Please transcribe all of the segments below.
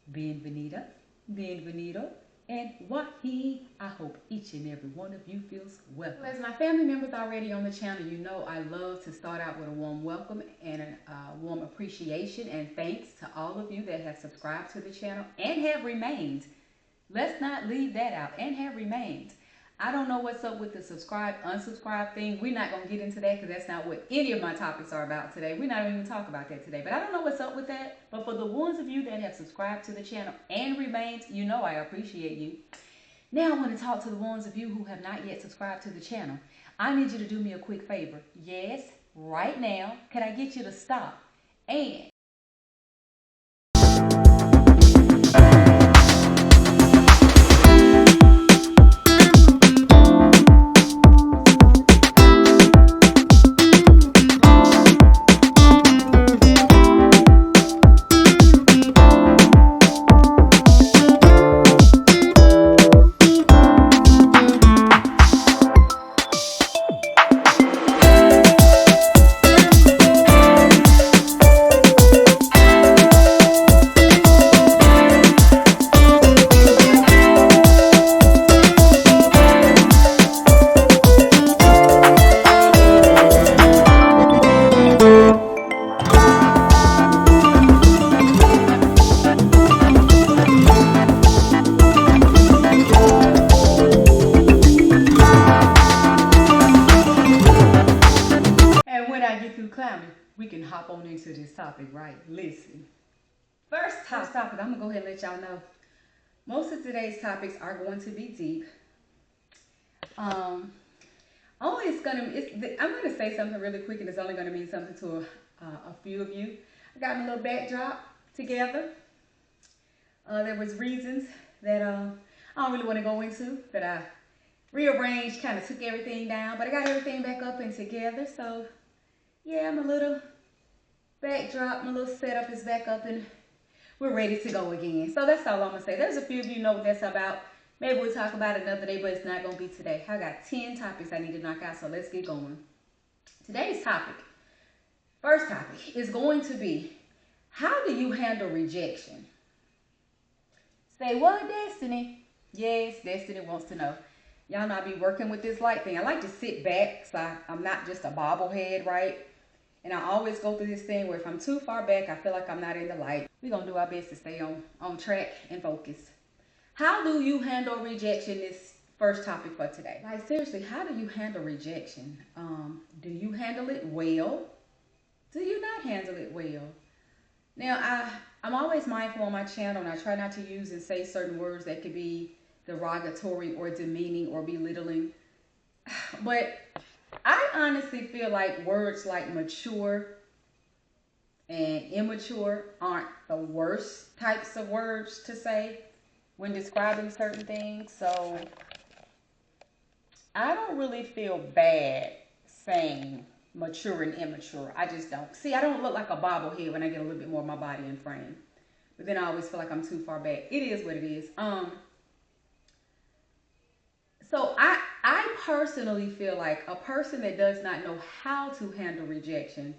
Bienvenida, bienvenido, and wahi. I hope each and every one of you feels welcome. As my family members already on the channel, you know I love to start out with a warm welcome and a warm appreciation and thanks to all of you that have subscribed to the channel and have remained. Let's not leave that out, and have remained. I don't know what's up with the subscribe, unsubscribe thing. We're not going to get into that because that's not what any of my topics are about today. We're not even going to talk about that today. But I don't know what's up with that. But for the ones of you that have subscribed to the channel and remained, you know I appreciate you. Now I want to talk to the ones of you who have not yet subscribed to the channel. I need you to do me a quick favor. Yes, right now, can I get you to stop? And when I get through climbing, we can hop on into this topic, right? Listen. First topic, I'm going to go ahead and let y'all know. Most of today's topics are going to be deep. I'm going to say something really quick, and it's only going to mean something to a few of you. I got a little backdrop together. There was reasons that I don't really want to go into, that I rearranged, kind of took everything down, but I got everything back up and together. So yeah, my little backdrop, my little setup is back up and we're ready to go again. So that's all I'm going to say. There's a few of you know what that's about. Maybe we'll talk about it another day, but it's not going to be today. I got 10 topics I need to knock out, so let's get going. Today's topic, first topic, is going to be, how do you handle rejection? Say what, Destiny? Yes, Destiny wants to know. Y'all know I be working with this light thing. I like to sit back, so I'm not just a bobblehead, right? And I always go through this thing where if I'm too far back, I feel like I'm not in the light. We're going to do our best to stay on track and focus. How do you handle rejection? This first topic for today. Like, seriously, how do you handle rejection? Do you handle it well? Do you not handle it well? Now, I'm always mindful on my channel, and I try not to use and say certain words that could be derogatory or demeaning or belittling. But I honestly feel like words like mature and immature aren't the worst types of words to say when describing certain things. So I don't really feel bad saying mature and immature. I just don't. See, I don't look like a bobblehead when I get a little bit more of my body in frame. But then I always feel like I'm too far back. It is what it is. So I personally feel like a person that does not know how to handle rejection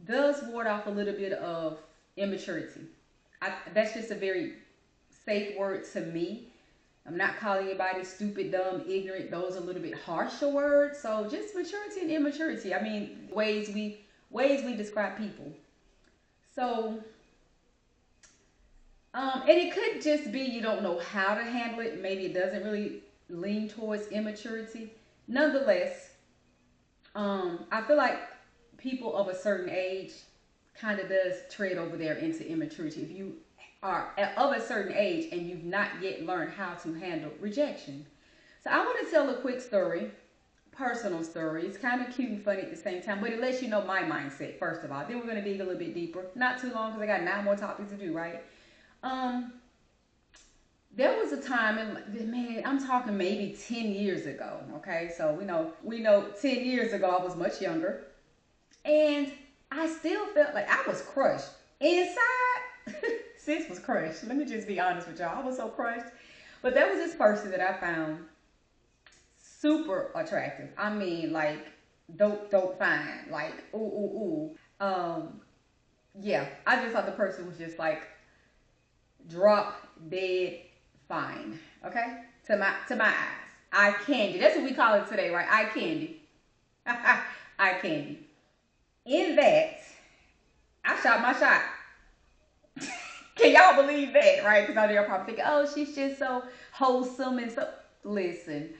does ward off a little bit of immaturity. That's just a very safe word to me. I'm not calling anybody stupid, dumb, ignorant. Those are a little bit harsher words. So just maturity and immaturity. I mean, ways we describe people. So, and it could just be you don't know how to handle it. Maybe it doesn't really lean towards immaturity. Nonetheless, I feel like people of a certain age kind of does tread over there into immaturity. If you are of a certain age and you've not yet learned how to handle rejection. So I want to tell a quick story, personal story. It's kind of cute and funny at the same time, but it lets you know my mindset, first of all. Then we're going to dig a little bit deeper. Not too long because I got 9 more topics to do, right? There was a time, and man, I'm talking maybe 10 years ago, okay? So we know 10 years ago I was much younger. And I still felt like I was crushed. Inside, sis was crushed. Let me just be honest with y'all. I was so crushed. But there was this person that I found super attractive. I mean, like, dope fine. Like, ooh. Yeah, I just thought the person was just like, drop dead fine. Okay? To my eyes. Eye candy. That's what we call it today, right? Eye candy. Eye candy. In that, I shot my shot. Can y'all believe that, right? Because I know y'all probably thinking, oh, she's just so wholesome and so. Listen,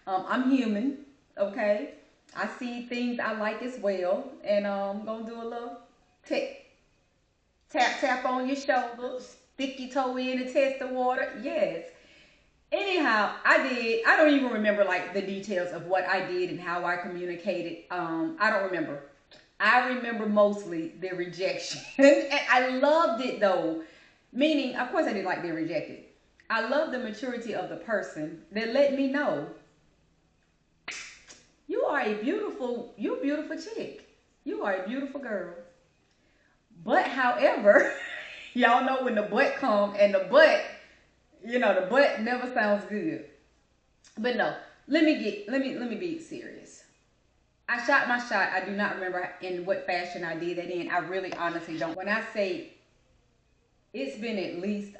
I'm human, okay? I see things I like as well, and I'm gonna do a little tap on your shoulder, stick your toe in and test the water. Yes. Anyhow, I don't even remember like the details of what I did and how I communicated. I don't remember. I remember mostly the rejection. And I loved it though. Meaning, of course I didn't like being rejected. I love the maturity of the person that let me know you're a beautiful chick. You are a beautiful girl. But however, y'all know when the but come and the but, the but never sounds good. But no, let me be serious. I shot my shot. I do not remember in what fashion I did that in. I really honestly don't. When I say it's been at least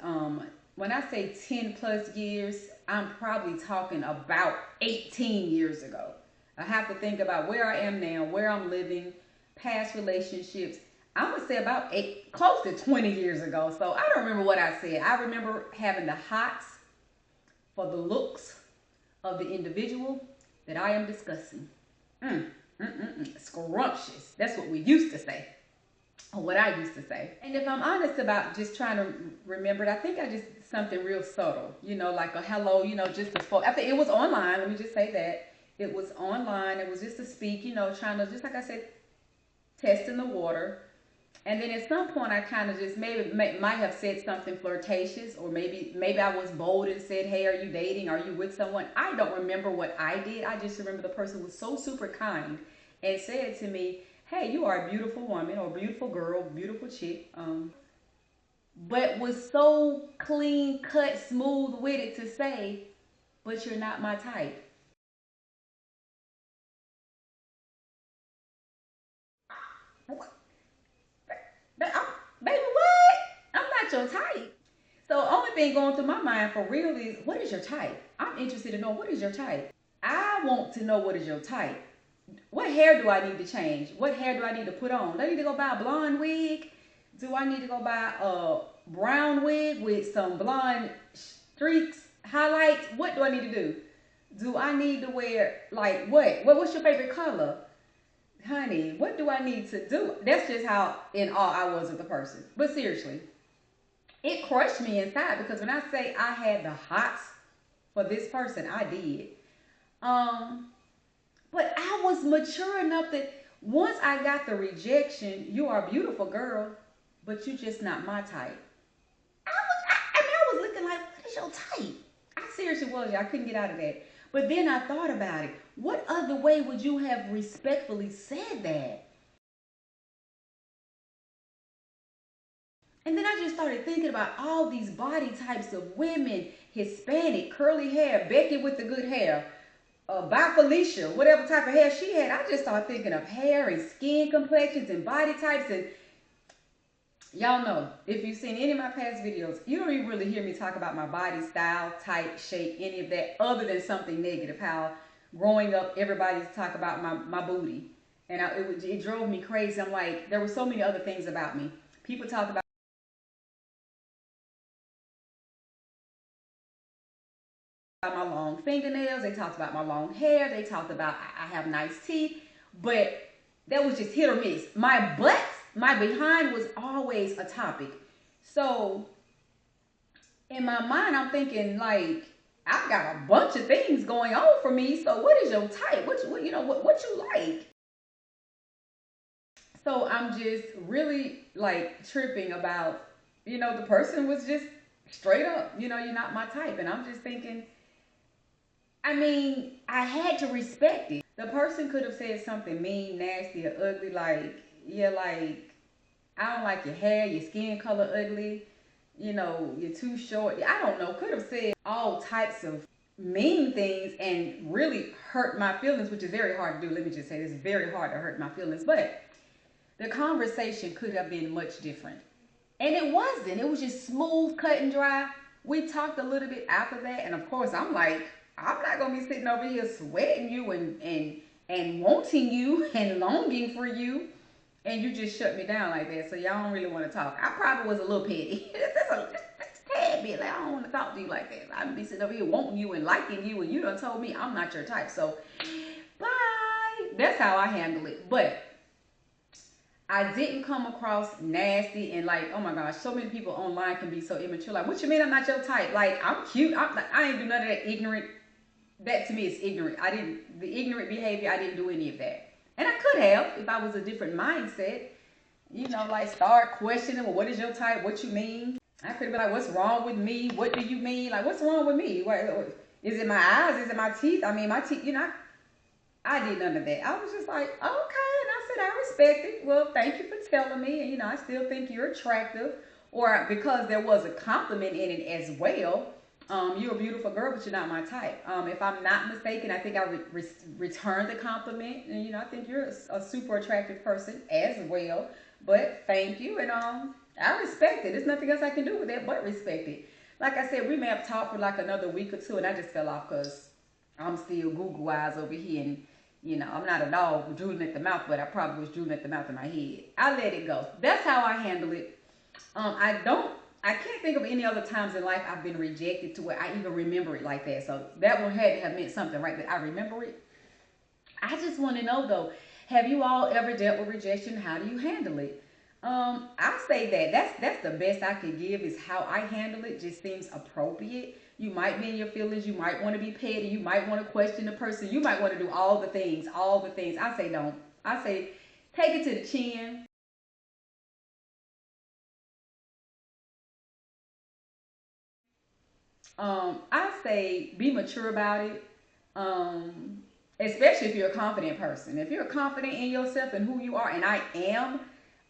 when I say 10 plus years, I'm probably talking about 18 years ago. I have to think about where I am now, where I'm living, past relationships. I would say about close to 20 years ago. So I don't remember what I said. I remember having the hots for the looks of the individual that I am discussing. Scrumptious. That's what we used to say. Or what I used to say. And if I'm honest about just trying to remember it, I think I just something real subtle. Like a hello, just a phone. I think it was online. Let me just say that. It was online. It was just to speak, trying to, just like I said, testing the water. And then at some point I kind of just might have said something flirtatious, or maybe I was bold and said, hey, are you dating? Are you with someone? I don't remember what I did. I just remember the person was so super kind and said to me, hey, you are a beautiful woman or beautiful girl, beautiful chick. But was so clean cut, smooth with it to say, but you're not my type. Baby, what? I'm not your type. So only thing going through my mind for real is, what is your type? I'm interested to know, what is your type? I want to know what is your type. What hair do I need to change? What hair do I need to put on? Do I need to go buy a blonde wig? Do I need to go buy a brown wig with some blonde streaks, highlights? What do I need to do? Do I need to wear, like, what's your favorite color? Honey, what do I need to do? That's just how in awe I was of the person. But seriously, it crushed me inside, because when I say I had the hots for this person, I did. But I was mature enough that once I got the rejection, you are a beautiful girl, but you just not my type. I was looking like, what is your type? I seriously was. I couldn't get out of that. But then I thought about it. What other way would you have respectfully said that? And then I just started thinking about all these body types of women, Hispanic, curly hair, Becky with the good hair, by Felicia, whatever type of hair she had. I just started thinking of hair and skin complexions and body types. And y'all know, if you've seen any of my past videos, you don't even really hear me talk about my body style, type, shape, any of that, other than something negative. How growing up, everybody's talk about my booty. And it drove me crazy. I'm like, there were so many other things about me. People talk about my long fingernails, they talked about my long hair, they talked about I have nice teeth, but that was just hit or miss. My butt, my behind was always a topic. So in my mind, I'm thinking, like, I've got a bunch of things going on for me. So what is your type? What you like? So I'm just really like tripping about, the person was just straight up, you're not my type. And I'm just thinking, I had to respect it. The person could have said something mean, nasty, or ugly, like, yeah, like, I don't like your hair, your skin color ugly, you're too short. I don't know, could have said all types of mean things and really hurt my feelings, which is very hard to do. Let me just say, it's very hard to hurt my feelings. But the conversation could have been much different. And it wasn't. It was just smooth, cut and dry. We talked a little bit after that, and of course, I'm like, I'm not gonna be sitting over here sweating you and wanting you and longing for you, and you just shut me down like that. So y'all don't really want to talk. I probably was a little petty. Just a tad bit. Like, I don't want to talk to you like that. I'd be sitting over here wanting you and liking you, and you done told me I'm not your type. So bye. That's how I handle it. But I didn't come across nasty and like, oh my gosh, so many people online can be so immature. Like, what you mean I'm not your type? Like, I'm cute. I ain't do none of that ignorant. That to me is ignorant. The ignorant behavior, I didn't do any of that. And I could have if I was a different mindset. You know, like start questioning, well, what is your type? What you mean? I could have been like, what's wrong with me? What do you mean? Like, what's wrong with me? Is it my eyes? Is it my teeth? I mean, my teeth, you know, I did none of that. I was just like, okay. And I said, I respect it. Well, thank you for telling me. And, you know, I still think you're attractive. Or because there was a compliment in it as well. You're a beautiful girl, but you're not my type. If I'm not mistaken, I think I returned the compliment. And, you know, I think you're a super attractive person as well. But thank you. And I respect it. There's nothing else I can do with that but respect it. Like I said, we may have talked for like another week or two, and I just fell off because I'm still Google eyes over here. And, you know, I'm not a dog drooling at the mouth, but I probably was drooling at the mouth in my head. I let it go. That's how I handle it. I can't think of any other times in life I've been rejected to where I even remember it like that. So that one had to have meant something, right? That I remember it. I just want to know though, have you all ever dealt with rejection? How do you handle it? I say that's the best I could give is how I handle it. Just seems appropriate. You might be in your feelings. You might want to be petty. You might want to question the person. You might want to do all the things. I say don't. I say take it to the chin. I say be mature about it. Especially if you're a confident person. If you're confident in yourself and who you are, and I am,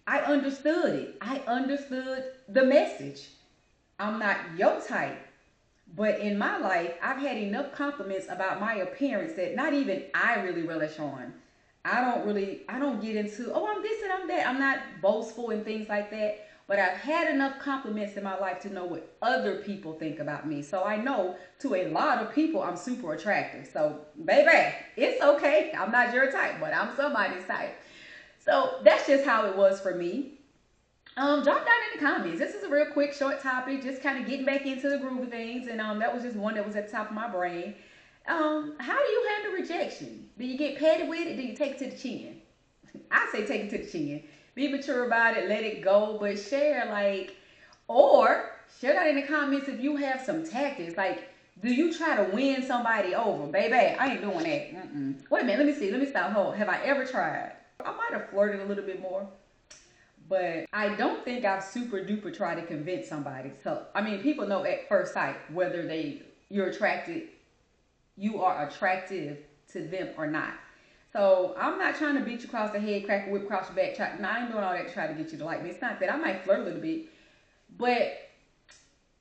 I understood it. I understood the message. I'm not your type. But in my life, I've had enough compliments about my appearance that not even I really relish on. I don't get into, oh, I'm this and I'm that. I'm not boastful and things like that. But I've had enough compliments in my life to know what other people think about me. So I know to a lot of people, I'm super attractive. So, baby, it's okay. I'm not your type, but I'm somebody's type. So that's just how it was for me. Drop down in the comments. This is a real quick, short topic, just kind of getting back into the groove of things. And that was just one that was at the top of my brain. How do you handle rejection? Do you get petty with it? Do you take it to the chin? I say take it to the chin. Be mature about it, let it go, but share or share that in the comments if you have some tactics. Like, do you try to win somebody over? Baby, I ain't doing that. Wait a minute, let me see. Let me stop. Hold. Have I ever tried? I might have flirted a little bit more. But I don't think I've super duper tried to convince somebody. So, I mean, people know at first sight whether you are attractive to them or not. So I'm not trying to beat you across the head, crack a whip across your back. I ain't doing all that to try to get you to like me. It's not that. I might flirt a little bit. But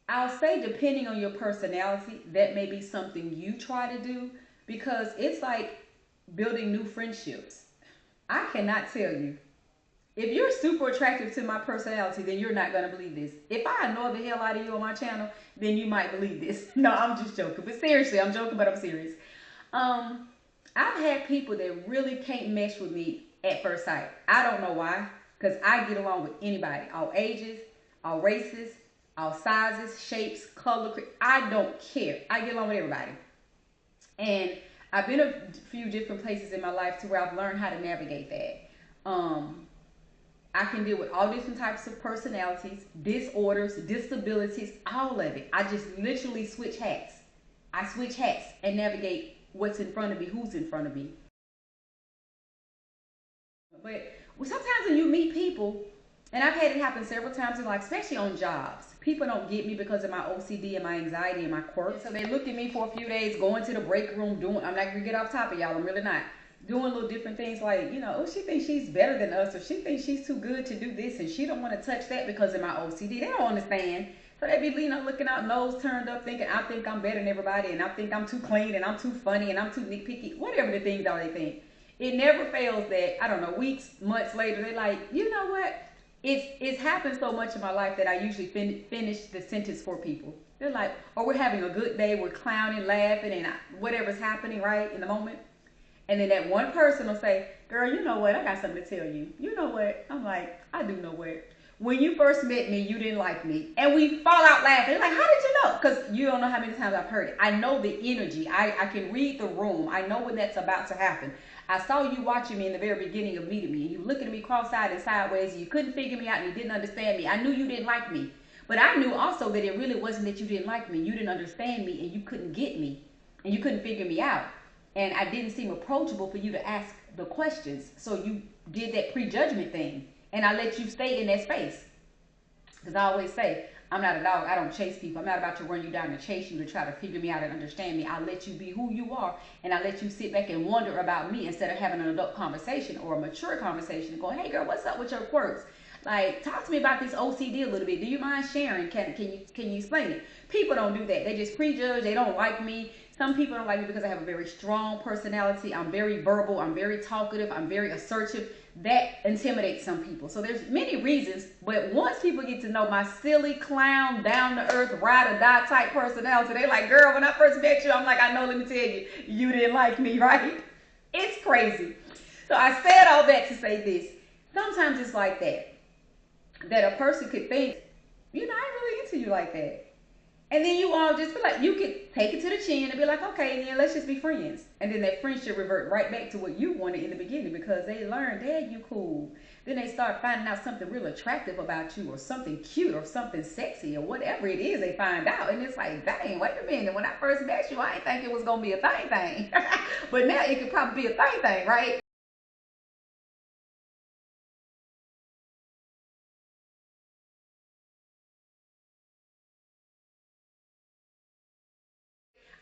I'll say depending on your personality, that may be something you try to do. Because it's like building new friendships. I cannot tell you. If you're super attractive to my personality, then you're not going to believe this. If I annoy the hell out of you on my channel, then you might believe this. No, I'm just joking. But seriously, I'm joking, but I'm serious. I've had people that really can't mesh with me at first sight. I don't know why. Because I get along with anybody. All ages, all races, all sizes, shapes, color. I don't care. I get along with everybody. And I've been a few different places in my life to where I've learned how to navigate that. I can deal with all different types of personalities, disorders, disabilities, all of it. I just literally switch hats. I switch hats and navigate what's in front of me, who's in front of me. But sometimes when you meet people, and I've had it happen several times in life, especially on jobs, people don't get me because of my OCD and my anxiety and my quirks. So they look at me for a few days, going to the break room, I'm not gonna get off topic, y'all. I'm really not. Doing little different things like, oh, she thinks she's better than us, or she thinks she's too good to do this, and she don't want to touch that because of my OCD. They don't understand. So they be, looking out, nose turned up, thinking I think I'm better than everybody, and I think I'm too clean, and I'm too funny, and I'm too nitpicky, whatever the things are they think. It never fails that, I don't know, weeks, months later, they're like, you know what? it's happened so much in my life that I usually finish the sentence for people. They're like, or we're having a good day, we're clowning, laughing, and whatever's happening right in the moment. And then that one person will say, girl, you know what? I got something to tell you. You know what? I'm like, I do know what. When you first met me, you didn't like me. And we fall out laughing. Like, how did you know? Because you don't know how many times I've heard it. I know the energy. I can read the room. I know when that's about to happen. I saw you watching me in the very beginning of meeting me. And you looking at me cross-eyed and sideways. And you couldn't figure me out and you didn't understand me. I knew you didn't like me. But I knew also that it really wasn't that you didn't like me. You didn't understand me and you couldn't get me. And you couldn't figure me out. And I didn't seem approachable for you to ask the questions. So you did that prejudgment thing. And I let you stay in that space. Because I always say, I'm not a dog. I don't chase people. I'm not about to run you down and chase you to try to figure me out and understand me. I let you be who you are. And I let you sit back and wonder about me instead of having an adult conversation or a mature conversation and go, hey, girl, what's up with your quirks? Like, talk to me about this OCD a little bit. Do you mind sharing? Can you explain it? People don't do that. They just prejudge. They don't like me. Some people don't like me because I have a very strong personality. I'm very verbal. I'm very talkative. I'm very assertive. That intimidates some people. So there's many reasons. But once people get to know my silly, clown, down-to-earth, ride-or-die type personality, they're like, girl, when I first met you, I'm like, I know, let me tell you, you didn't like me, right? It's crazy. So I said all that to say this. Sometimes it's like that. That a person could think, you know, I ain't really into you like that. And then you all just be like, you could take it to the chin and be like, okay, then let's just be friends. And then that friendship revert right back to what you wanted in the beginning because they learned, Dad, you cool. Then they start finding out something real attractive about you or something cute or something sexy or whatever it is they find out. And it's like, dang, wait a minute. When I first met you, I didn't think it was going to be a thing. But now it could probably be a thing, right?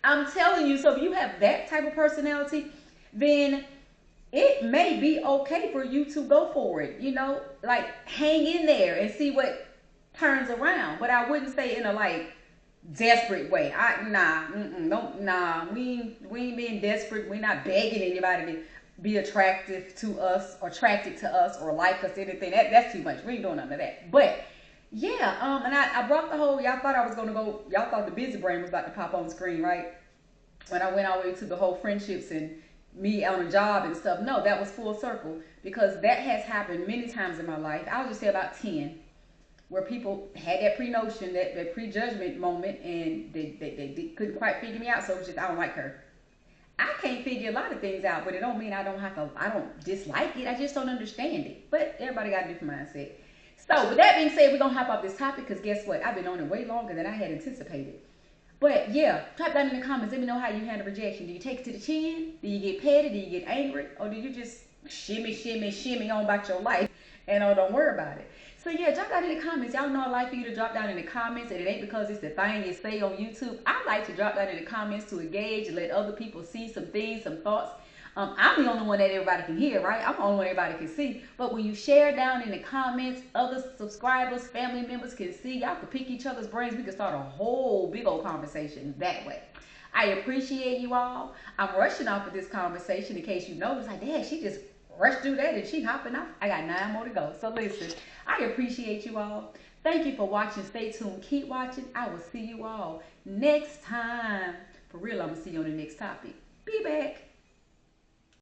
I'm telling you, so if you have that type of personality, then it may be okay for you to go for it. You know, like hang in there and see what turns around. But I wouldn't say in a like desperate way. We ain't being desperate. We're not begging anybody to be attractive to us or attracted to us or like us, anything. That's too much. We ain't doing none of that. But yeah, and I brought the whole, y'all thought I was gonna go, y'all thought the busy brain was about to pop on the screen, right? When I went all the way to the whole friendships and me on a job and stuff. No, that was full circle because that has happened many times in my life. I'll just say about 10, where people had that pre-notion, that prejudgment moment, and they couldn't quite figure me out, so it was just, I don't like her. I can't figure a lot of things out, but it don't mean I don't dislike it. I just don't understand it. But everybody got a different mindset. So with that being said, we're going to hop off this topic because guess what? I've been on it way longer than I had anticipated. But yeah, type down in the comments. Let me know how you handle rejection. Do you take it to the chin? Do you get petty? Do you get angry? Or do you just shimmy on about your life and don't worry about it? So yeah, drop down in the comments. Y'all know I like for you to drop down in the comments, and it ain't because it's the thing you say on YouTube. I like to drop down in the comments to engage and let other people see some things, some thoughts. I'm the only one that everybody can hear, right? I'm the only one everybody can see. But when you share down in the comments, other subscribers, family members can see. Y'all can pick each other's brains. We can start a whole big old conversation that way. I appreciate you all. I'm rushing off of this conversation in case you know. It's like, Dad, she just rushed through that and she hopping off. I got 9 more to go. So listen, I appreciate you all. Thank you for watching. Stay tuned. Keep watching. I will see you all next time. For real, I'm going to see you on the next topic. Be back.